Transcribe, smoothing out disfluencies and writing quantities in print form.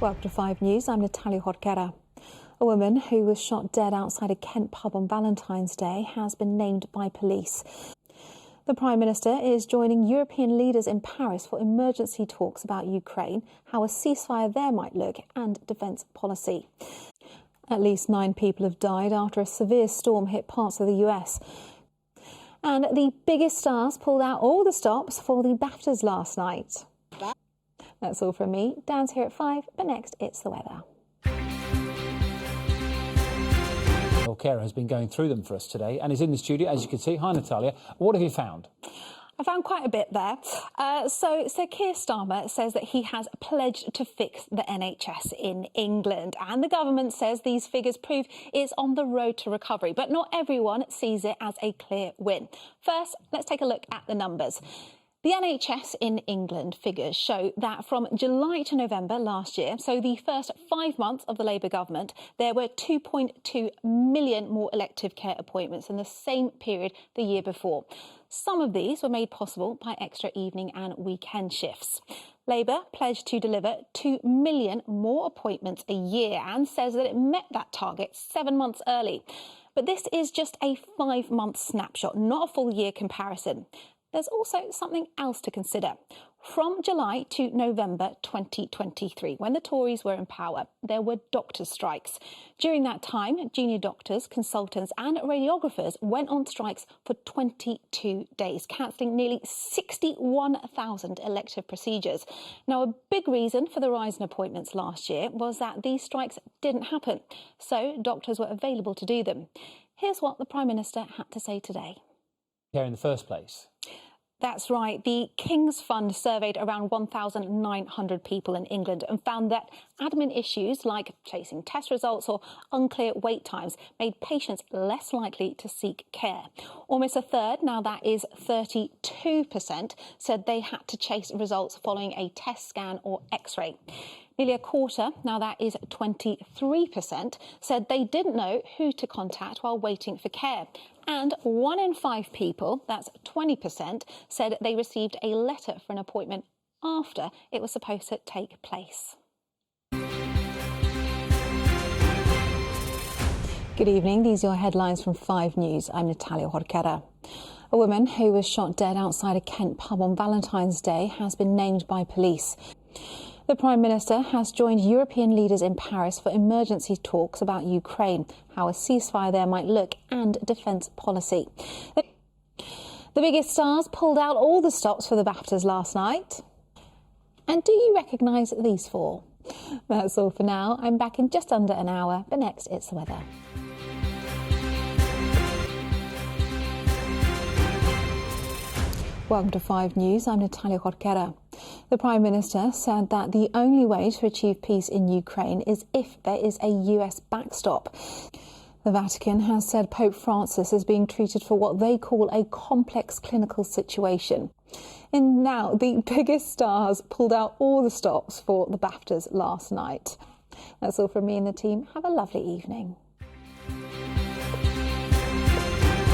Welcome to 5 News. I'm Natalia Jorquera. A woman who was shot dead outside a Kent pub on Valentine's Day has been named by police. The Prime Minister is joining European leaders in Paris for emergency talks about Ukraine, how a ceasefire there might look, and defence policy. At least 9 people have died after a severe storm hit parts of the US. And the biggest stars pulled out all the stops for the BAFTAs last night. That's all from me. Dan's here at 5, but next it's the weather. Jorquera has been going through them for us today and is in the studio, as you can see. Hi, Natalia. What have you found? I found quite a bit there. So Keir Starmer says that he has pledged to fix the NHS in England, and the government says these figures prove it's on the road to recovery, but not everyone sees it as a clear win. First, let's take a look at the numbers. The NHS in England figures show that from July to November last year, so the first 5 months of the Labour government, there were 2.2 million more elective care appointments than the same period the year before. Some of these were made possible by extra evening and weekend shifts. Labour pledged to deliver 2 million more appointments a year and says that it met that target 7 months early. But this is just a 5-month snapshot, not a full year comparison. There's also something else to consider. From July to November 2023, when the Tories were in power, there were doctors' strikes. During that time, junior doctors, consultants and radiographers went on strikes for 22 days, cancelling nearly 61,000 elective procedures. Now, a big reason for the rise in appointments last year was that these strikes didn't happen, so doctors were available to do them. Here's what the Prime Minister had to say today. Here in the first place. That's right. The King's Fund surveyed around 1,900 people in England and found that admin issues like chasing test results or unclear wait times made patients less likely to seek care. Almost a third, now that is 32%, said they had to chase results following a test scan or X-ray. Nearly a quarter, now that is 23%, said they didn't know who to contact while waiting for care. And 1 in 5 people, that's 20%, said they received a letter for an appointment after it was supposed to take place. Good evening. These are your headlines from 5 News. I'm Natalia Jorquera. A woman who was shot dead outside a Kent pub on Valentine's Day has been named by police. The Prime Minister has joined European leaders in Paris for emergency talks about Ukraine, how a ceasefire there might look, and defence policy. The biggest stars pulled out all the stops for the BAFTAs last night. And do you recognise these 4? That's all for now. I'm back in just under an hour, but next it's the weather. Welcome to 5 News. I'm Natalia Jorquera. The Prime Minister said that the only way to achieve peace in Ukraine is if there is a US backstop. The Vatican has said Pope Francis is being treated for what they call a complex clinical situation. And now the biggest stars pulled out all the stops for the BAFTAs last night. That's all from me and the team. Have a lovely evening.